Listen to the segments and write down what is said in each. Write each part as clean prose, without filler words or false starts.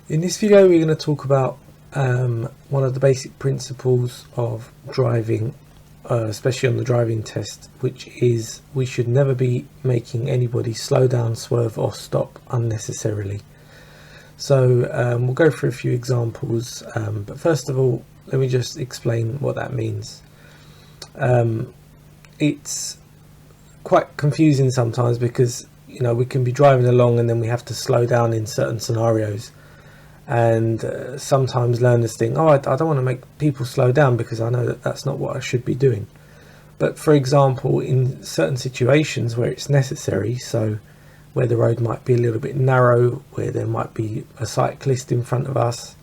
In this video we're going to talk about one of the basic principles of driving, especially on the driving test, which is we should never be making anybody slow down, swerve or stop unnecessarily. So we'll go through a few examples, but first of all let me just explain what that means. It's quite confusing sometimes because we can be driving along and then we have to slow down in certain scenarios. And sometimes learners think, oh, I don't want to make people slow down because I know that that's not what I should be doing. But for example, in certain situations where it's necessary, so where the road might be a little bit narrow, where there might be a cyclist in front of us,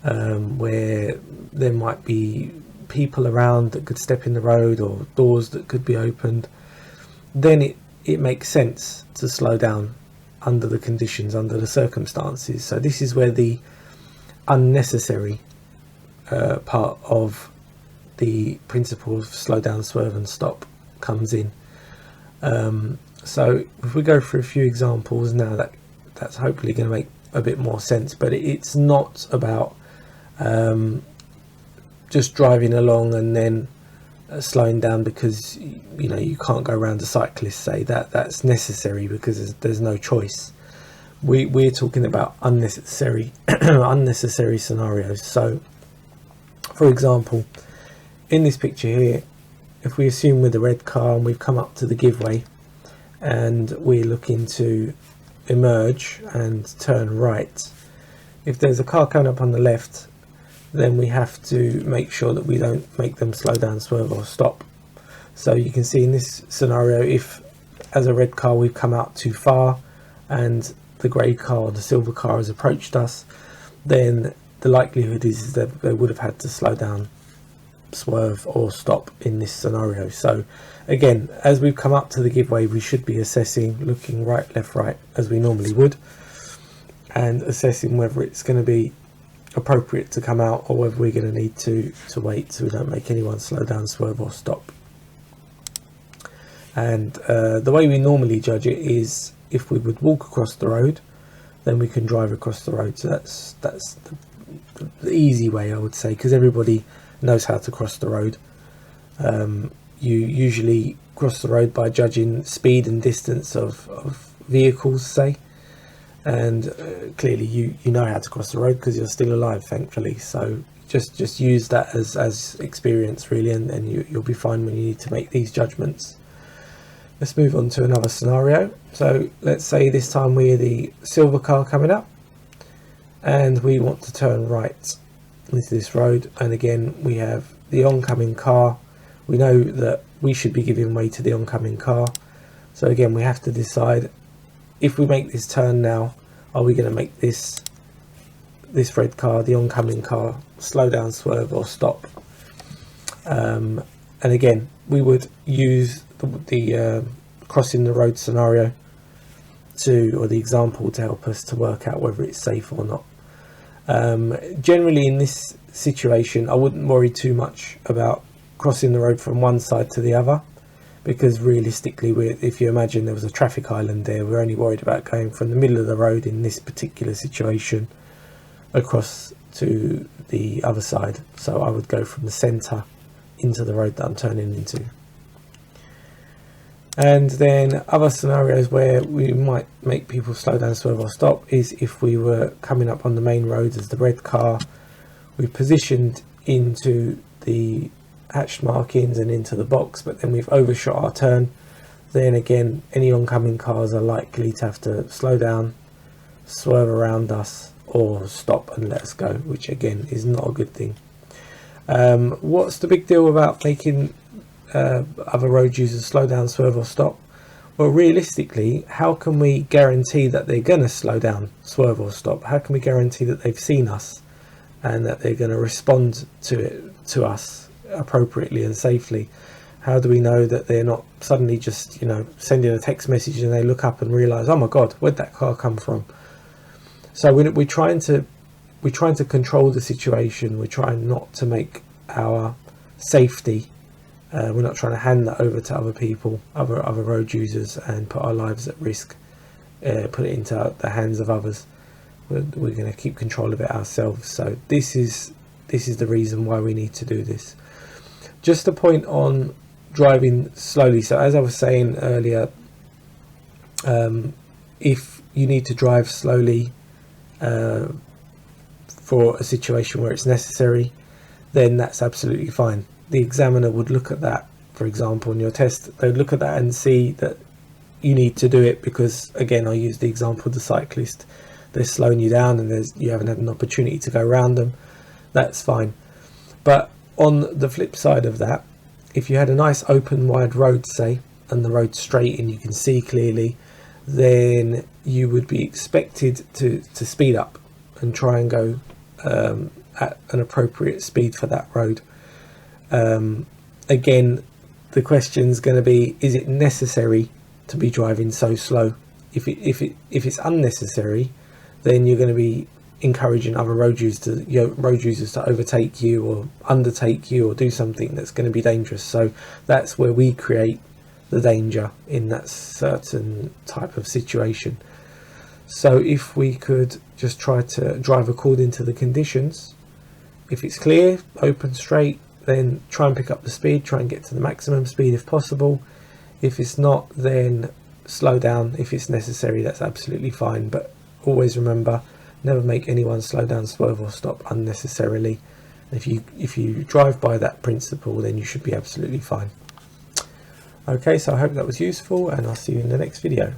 where there might be people around that could step in the road or doors that could be opened, then it makes sense to slow down under the conditions, under the circumstances. So this is where the unnecessary part of the principle of slow down, swerve and stop comes in. So if we go through a few examples now, that's hopefully going to make a bit more sense. But it's not about just driving along and then slowing down because you can't go around a cyclist, say that's necessary because there's no choice. We're talking about unnecessary unnecessary scenarios. So for example, in this picture here, if we assume with the red car and we've come up to the giveaway and we're looking to emerge and turn right, if there's a car coming up on the left, then we have to make sure that we don't make them slow down, swerve or stop. So you can see in this scenario, if as a red car we've come out too far and the grey car or the silver car has approached us, then the likelihood is that they would have had to slow down, swerve or stop in this scenario. So again, as we've come up to the giveaway, we should be assessing, looking right, left, right as we normally would, and assessing whether it's going to be appropriate to come out or whether we're going to need to wait so we don't make anyone slow down, swerve or stop. And the way we normally judge it is if we would walk across the road, then we can drive across the road. So that's the easy way, I would say, because everybody knows how to cross the road. You usually cross the road by judging speed and distance of vehicles, say, and clearly you know how to cross the road because you're still alive, thankfully. So just use that as experience really, and you'll be fine when you need to make these judgments. Let's move on to another scenario. So let's say this time we're the silver car coming up and we want to turn right into this road, and again we have the oncoming car. We know that we should be giving way to the oncoming car, so again we have to decide, if we make this turn now, are we going to make this red car, the oncoming car, slow down, swerve or stop? And again we would use the crossing the road scenario or the example to help us to work out whether it's safe or not. Generally in this situation I wouldn't worry too much about crossing the road from one side to the other, because realistically, if you imagine there was a traffic island there, we're only worried about going from the middle of the road in this particular situation across to the other side. So I would go from the centre into the road that I'm turning into. And then other scenarios where we might make people slow down, swerve or stop is if we were coming up on the main road as the red car, we've positioned into the hatched markings and into the box, but then we've overshot our turn. Then again, any oncoming cars are likely to have to slow down, swerve around us or stop and let us go, which again is not a good thing. What's the big deal about making other road users slow down, swerve or stop? Well, realistically, how can we guarantee that they're going to slow down, swerve or stop? How can we guarantee that they've seen us and that they're going to respond to us appropriately and safely? How do we know that they're not suddenly just sending a text message and they look up and realize, oh my god, where'd that car come from? So we're trying to control the situation. We're trying not to make our safety, we're not trying to hand that over to other people, other road users, and put our lives at risk, put it into the hands of others. we're going to keep control of it ourselves. So this is the reason why we need to do this. Just a point on driving slowly. So as I was saying earlier, if you need to drive slowly for a situation where it's necessary, then that's absolutely fine. The examiner would look at that, for example, in your test, they'd look at that and see that you need to do it because, again, I use the example of the cyclist. They're slowing you down and you haven't had an opportunity to go around them. That's fine. But on the flip side of that, if you had a nice open wide road, say, and the road's straight and you can see clearly, then you would be expected to speed up and try and go at an appropriate speed for that road. Again, the question's going to be, is it necessary to be driving so slow? If it's unnecessary, then you're going to be encouraging other road users to overtake you or undertake you or do something that's going to be dangerous. So that's where we create the danger in that certain type of situation. So if we could just try to drive according to the conditions, if it's clear, open, straight, then try and pick up the speed, try and get to the maximum speed if possible. If it's not, then slow down if it's necessary. That's absolutely fine, but always remember, never make anyone slow down, swerve or stop unnecessarily. If you drive by that principle, then you should be absolutely fine. Okay, so I hope that was useful, and I'll see you in the next video.